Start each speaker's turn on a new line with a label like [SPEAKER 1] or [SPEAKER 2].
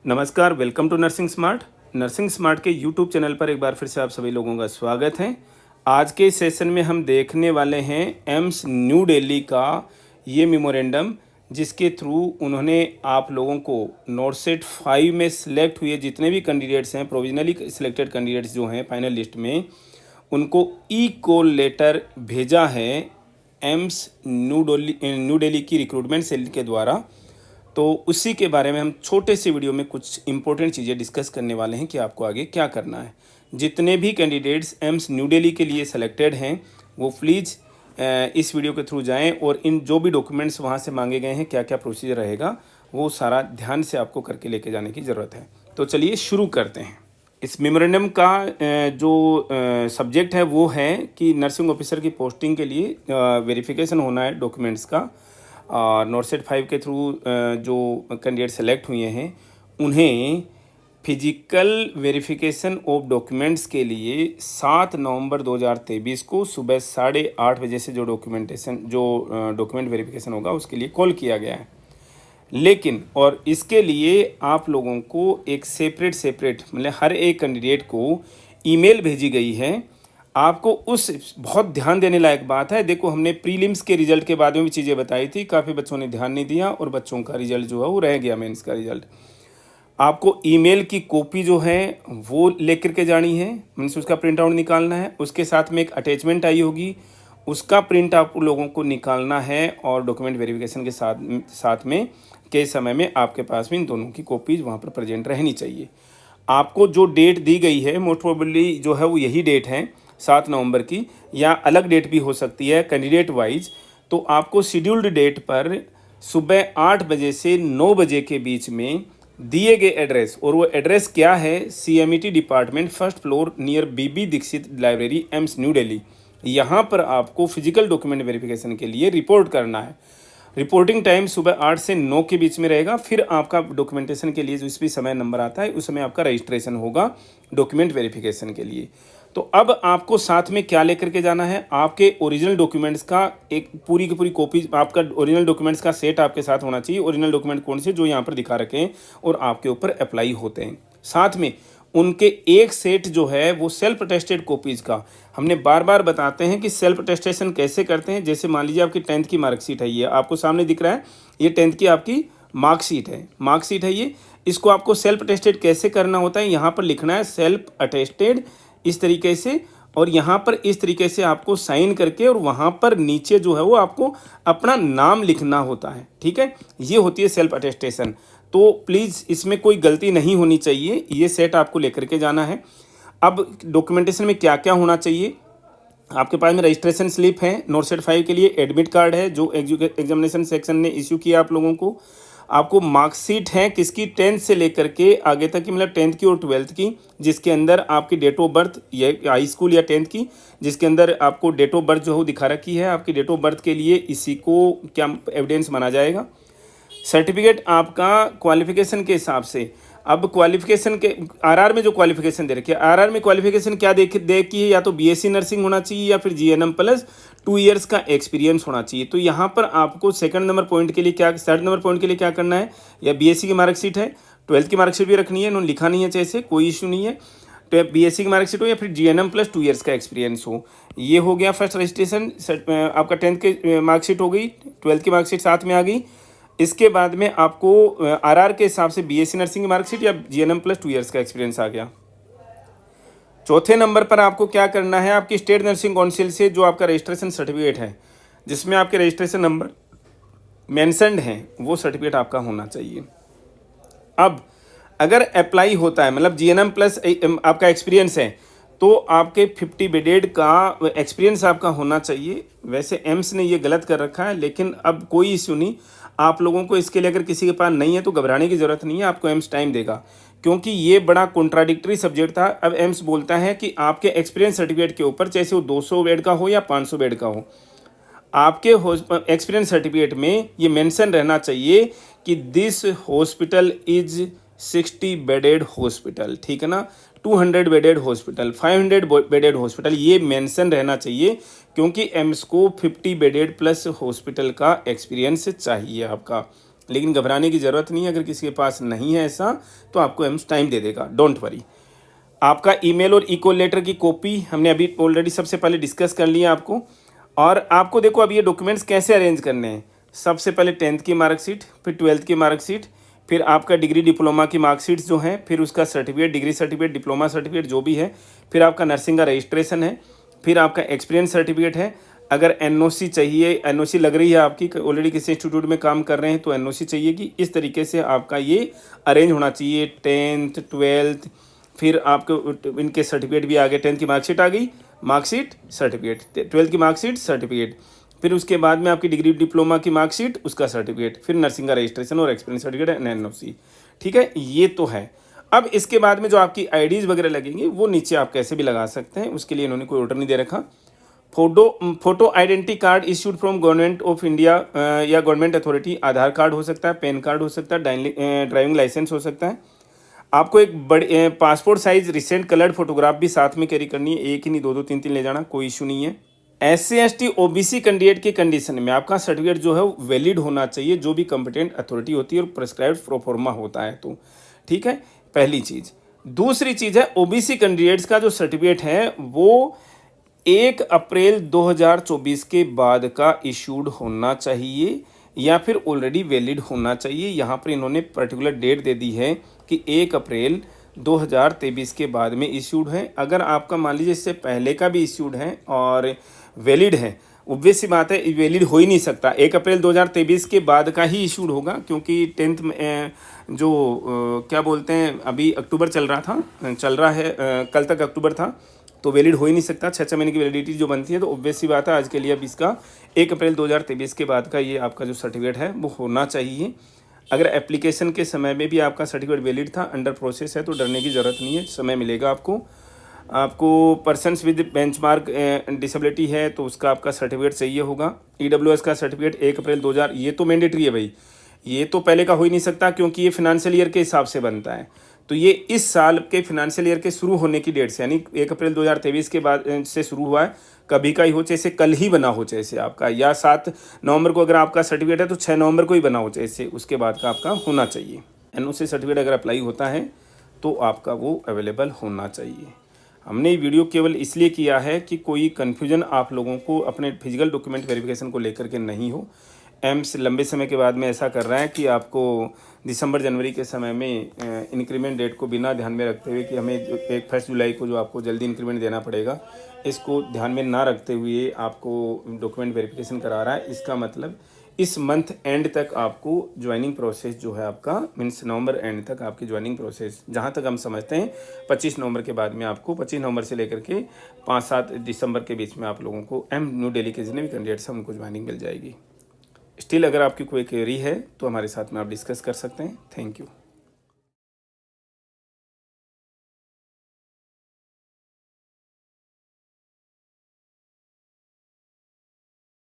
[SPEAKER 1] नमस्कार, welcome to nursing smart. Nursing smart के YouTube channel पर एक बार फिर से आप सभी लोगों का स्वागत है। आज के इस सेशन में हम देखने वाले हैं एम्स न्यू दिल्ली का ये मेमोरेंडम, जिसके थ्रू उन्होंने आप लोगों को नॉर्सेट 5 में सिलेक्ट हुए जितने भी कैंडिडेट्स हैं, प्रोविजनली सिलेक्टेड कैंडिडेट्स जो हैं फाइनल लिस्ट में, उनको ई कॉल लेटर भेजा है एम्स न्यू दिल्ली की रिक्रूटमेंट सेल के द्वारा। तो उसी के बारे में हम छोटे से वीडियो में कुछ इंपॉर्टेंट चीज़ें डिस्कस करने वाले हैं कि आपको आगे क्या करना है। जितने भी कैंडिडेट्स एम्स न्यू दिल्ली के लिए सेलेक्टेड हैं वो प्लीज़ इस वीडियो के थ्रू जाएं और इन जो भी डॉक्यूमेंट्स वहां से मांगे गए हैं, क्या क्या प्रोसीजर रहेगा, वो सारा ध्यान से आपको करके लेके जाने की ज़रूरत है। तो चलिए शुरू करते हैं। इस मेमोरेंडम का जो सब्जेक्ट है वो है कि नर्सिंग ऑफिसर की पोस्टिंग के लिए वेरिफिकेशन होना है डॉक्यूमेंट्स का। नॉर्सेट 5 के थ्रू जो कैंडिडेट सेलेक्ट हुए हैं उन्हें फिजिकल वेरिफिकेशन ऑफ डॉक्यूमेंट्स के लिए 7 नवंबर 2023 को सुबह 8:30 बजे से जो डॉक्यूमेंट वेरिफिकेशन होगा उसके लिए कॉल किया गया है। लेकिन और इसके लिए आप लोगों को एक सेपरेट मतलब हर एक कैंडिडेट को ईमेल भेजी गई है। आपको उस बहुत ध्यान देने लायक बात है, देखो हमने प्रीलिम्स के रिजल्ट के बारे में भी चीज़ें बताई थी, काफ़ी बच्चों ने ध्यान नहीं दिया और बच्चों का रिजल्ट जो है वो रह गया मेंस का रिजल्ट। आपको ईमेल की कॉपी जो है वो लेकर के जानी है, मीन्स उसका प्रिंट आउट निकालना है। उसके साथ में एक अटैचमेंट आई होगी, उसका प्रिंट आप लोगों को निकालना है और डॉक्यूमेंट वेरिफिकेशन के साथ में के समय में आपके पास में इन दोनों की कॉपीज़ वहाँ पर प्रेजेंट रहनी चाहिए। आपको जो डेट दी गई है मोस्ट प्रोबेबली जो है वो यही डेट है 7 नवंबर की, या अलग डेट भी हो सकती है कैंडिडेट वाइज। तो आपको शेड्यूल्ड डेट पर सुबह 8 बजे से 9 बजे के बीच में दिए गए एड्रेस, और वो एड्रेस क्या है, CMET department, first floor near B B Dikshit library, AIIMS New Delhi. यहाँ पर आपको फिजिकल डॉक्यूमेंट वेरिफिकेशन के लिए रिपोर्ट करना है। रिपोर्टिंग टाइम सुबह 8 से 9 के बीच में रहेगा। फिर आपका डॉक्यूमेंटेशन के लिए जिस भी समय नंबर आता है उस समय आपका रजिस्ट्रेशन होगा डॉक्यूमेंट वेरिफिकेशन के लिए। तो अब आपको साथ में क्या लेकर के जाना है, आपके ओरिजिनल डॉक्यूमेंट्स का एक पूरी की पूरी कॉपी, आपका ओरिजिनल डॉक्यूमेंट्स का सेट आपके साथ होना चाहिए। ओरिजिनल डॉक्यूमेंट कौन से जो यहाँ पर दिखा रखे हैं और आपके ऊपर अप्लाई होते हैं। साथ में उनके एक सेट जो है वो सेल्फ अटेस्टेड कॉपीज़ का, हमने बार बार बताते हैं कि सेल्फ अटेस्टेशन कैसे करते हैं। जैसे मान लीजिए आपकी 10th की मार्कशीट है, ये आपको सामने दिख रहा है, ये 10th की आपकी मार्कशीट है ये। इसको आपको सेल्फ अटेस्टेड कैसे करना होता है, यहाँ पर लिखना है सेल्फ अटेस्टेड इस तरीके से, और यहाँ पर इस तरीके से आपको साइन करके और वहाँ पर नीचे जो है वो आपको अपना नाम लिखना होता है। ठीक है, ये होती है सेल्फ अटेस्टेशन। तो प्लीज़ इसमें कोई गलती नहीं होनी चाहिए, ये सेट आपको लेकर के जाना है। अब डॉक्यूमेंटेशन में क्या क्या होना चाहिए, आपके पास में रजिस्ट्रेशन स्लिप है नॉर्सेट 5 के लिए, एडमिट कार्ड है जो एग्जामिनेशन सेक्शन ने इश्यू किया आप लोगों को। आपको मार्कशीट है किसकी, 10th से लेकर के आगे तक की, मतलब 10th की और 12th की, जिसके अंदर आपकी डेट ऑफ बर्थ, ये हाई स्कूल या 10th की, जिसके अंदर आपको डेट ऑफ बर्थ जो है दिखा रखी है। आपकी डेट ऑफ बर्थ के लिए इसी को क्या एविडेंस माना जाएगा। सर्टिफिकेट आपका क्वालिफिकेशन के हिसाब से, अब क्वालिफिकेशन के आरआर में जो क्वालिफिकेशन दे रखी है, आरआर में क्वालिफिकेशन क्या देखी है, या तो BSc नर्सिंग होना चाहिए या फिर GNM प्लस 2 ईयर्स का एक्सपीरियंस होना चाहिए। तो यहाँ पर आपको सेकंड नंबर पॉइंट के लिए थर्ड नंबर पॉइंट के लिए क्या करना है, या BSc की मार्कशीट है, 12th की मार्कशीट भी रखनी है, उन्होंने लिखा नहीं है जैसे, कोई इशू नहीं है। तो BSc की मार्कशीट हो या फिर GNM प्लस 2 ईयर्स का एक्सपीरियंस हो। ये हो गया फर्स्ट रजिस्ट्रेशन। आपका 10th की मार्कशीट हो गई, 12th की मार्कशीट साथ में आ गई। इसके बाद में आपको आरआर के हिसाब से BSc नर्सिंग की मार्कशीट या GNM प्लस 2 ईयर्स का एक्सपीरियंस आ गया। चौथे नंबर पर आपको क्या करना है, आपकी स्टेट नर्सिंग काउंसिल से जो आपका रजिस्ट्रेशन सर्टिफिकेट है, जिसमें आपके रजिस्ट्रेशन नंबर मेंशन्ड हैं, वो सर्टिफिकेट आपका होना चाहिए। अब अगर अप्लाई होता है, मतलब GNM प्लस आपका एक्सपीरियंस है, तो आपके 50 बेडेड का एक्सपीरियंस आपका होना चाहिए। वैसे एम्स ने ये गलत कर रखा है, लेकिन अब कोई इश्यू नहीं। आप लोगों को इसके लिए अगर किसी के पास नहीं है तो घबराने की ज़रूरत नहीं है, आपको एम्स टाइम देगा, क्योंकि ये बड़ा कॉन्ट्राडिक्टरी सब्जेक्ट था। अब एम्स बोलता है कि आपके एक्सपीरियंस सर्टिफिकेट के ऊपर, चाहे वो 200 बेड का हो या 500 बेड का हो, आपके एक्सपीरियंस सर्टिफिकेट में ये मेंशन रहना चाहिए कि this hospital is 60 bedded hospital, ठीक है ना, 200 बेडेड हॉस्पिटल, 500 बेडेड हॉस्पिटल, ये मेंशन रहना चाहिए, क्योंकि एम्स को 50 बेडेड प्लस हॉस्पिटल का एक्सपीरियंस चाहिए आपका। लेकिन घबराने की ज़रूरत नहीं है। अगर किसी के पास नहीं है ऐसा तो आपको एम्स टाइम दे देगा, डोंट वरी। आपका ईमेल और इको लेटर की कॉपी हमने अभी ऑलरेडी सबसे पहले डिस्कस कर लिया आपको। और आपको देखो अब ये डॉक्यूमेंट्स कैसे अरेंज करने हैं। सबसे पहले 10th की मार्कशीट, फिर 12th की मार्कशीट, फिर आपका डिग्री डिप्लोमा की मार्कशीट्स जो हैं, फिर उसका certificate, degree certificate, diploma certificate जो भी है, फिर आपका नर्सिंग का रजिस्ट्रेशन है, फिर आपका एक्सपीरियंस सर्टिफिकेट है। अगर एनओसी चाहिए, एनओसी लग रही है आपकी, ऑलरेडी किसी इंस्टीट्यूट में काम कर रहे हैं तो एनओसी चाहिए कि इस तरीके से आपका ये अरेंज होना चाहिए। 10th 12th, फिर आपको इनके सर्टिफिकेट भी आ गए। 10th की मार्कशीट आ गई, मार्कशीट सर्टिफिकेट, 12th की मार्कशीट सर्टिफिकेट, फिर उसके बाद में आपकी डिग्री डिप्लोमा की मार्कशीट, उसका सर्टिफिकेट, फिर नर्सिंग का रजिस्ट्रेशन और एक्सपीरियंस सर्टिफिकेट एंड एनओसी। ठीक है, ये तो है। अब इसके बाद में जो आपकी आईडीज़ वगैरह लगेंगी वो नीचे आप कैसे भी लगा सकते हैं, उसके लिए इन्होंने कोई ऑर्डर नहीं दे रखा। Photo identity card issued from government of India या गवर्नमेंट अथॉरिटी, आधार कार्ड हो सकता है, पैन कार्ड हो सकता है, ड्राइविंग लाइसेंस हो सकता है। आपको एक बड़े passport size recent coloured photograph भी साथ में कैरी करनी है, एक ही नहीं, दो दो तीन तीन ले जाना, कोई इशू नहीं है। SC/ST OBC कैंडिडेट के कंडीशन में आपका सर्टिफिकेट जो है वो वैलिड होना चाहिए, जो भी कंपिटेंट अथॉरिटी होती है और प्रेस्क्राइब्ड प्रोफॉर्मा होता है तो। ठीक है, पहली चीज़। दूसरी चीज़ है OBC कैंडिडेट्स का जो सर्टिफिकेट है वो 1 अप्रैल 2024 के बाद का इशूड होना चाहिए या फिर ऑलरेडी वैलिड होना चाहिए। यहाँ पर इन्होंने पर्टिकुलर डेट दे दी है कि 1 अप्रैल 2023 के बाद में इश्यूड है। अगर आपका मान लीजिए इससे पहले का भी इश्यूड है और वैलिड है, ऑब्वियस सी बात है वैलिड हो ही नहीं सकता। 1 अप्रैल 2023 के बाद का ही इशूड होगा, क्योंकि 10th में जो क्या बोलते हैं, अभी अक्टूबर चल रहा है, कल तक अक्टूबर था, तो वैलिड हो ही नहीं सकता। 6 महीने की वैलिडिटी जो बनती है, तो ऑब्वियस सी बात है आज के लिए अब इसका 1 अप्रैल 2023 के बाद का ये आपका जो सर्टिफिकेट है वो होना चाहिए। अगर एप्लीकेशन के समय में भी आपका सर्टिफिकेट वैलिड था, अंडर प्रोसेस है, तो डरने की ज़रूरत नहीं है, समय मिलेगा आपको पर्सन्स विद बेंचमार्क डिसेबिलिटी है तो उसका आपका सर्टिफिकेट चाहिए होगा। EWS का सर्टिफिकेट 1 अप्रैल 2000, ये तो मैंडेटरी है भाई, ये तो पहले का हो ही नहीं सकता, क्योंकि ये फिनंशियल ईयर के हिसाब से बनता है। तो ये इस साल के फिनंशियल ईयर के शुरू होने की डेट से, यानी 1 अप्रैल 2023 के बाद से शुरू हुआ है, कभी का ही हो, जैसे कल ही बना हो जैसे आपका, या 7 नवंबर को अगर आपका सर्टिफिकेट है तो 6 नवंबर को ही बना हो जैसे, उसके बाद का आपका होना चाहिए। एनओसी सर्टिफिकेट अगर अप्लाई होता है तो आपका वो अवेलेबल होना चाहिए। हमने ये वीडियो केवल इसलिए किया है कि कोई कन्फ्यूजन आप लोगों को अपने फिजिकल डॉक्यूमेंट वेरिफिकेशन को लेकर के नहीं हो। एम्स लंबे समय के बाद में ऐसा कर रहा है कि आपको दिसंबर जनवरी के समय में इंक्रीमेंट डेट को बिना ध्यान में रखते हुए कि हमें 1 जुलाई को जो आपको जल्दी इंक्रीमेंट देना पड़ेगा, इसको ध्यान में ना रखते हुए आपको डॉक्यूमेंट वेरिफिकेशन करा रहा है। इसका मतलब इस मंथ एंड तक आपको ज्वाइनिंग प्रोसेस जो है आपका, मीन्स नवंबर एंड तक आपकी ज्वाइनिंग प्रोसेस, जहाँ तक हम समझते हैं 25 नवंबर के बाद में आपको 25 नवंबर से लेकर के 5-7 दिसंबर के बीच में आप लोगों को न्यू दिल्ली के जितने भी कैंडिडेट्स हैं उनको ज्वाइनिंग मिल जाएगी। स्टिल अगर आपकी कोई क्वेरी है तो हमारे साथ में आप डिस्कस कर सकते हैं। Thank you.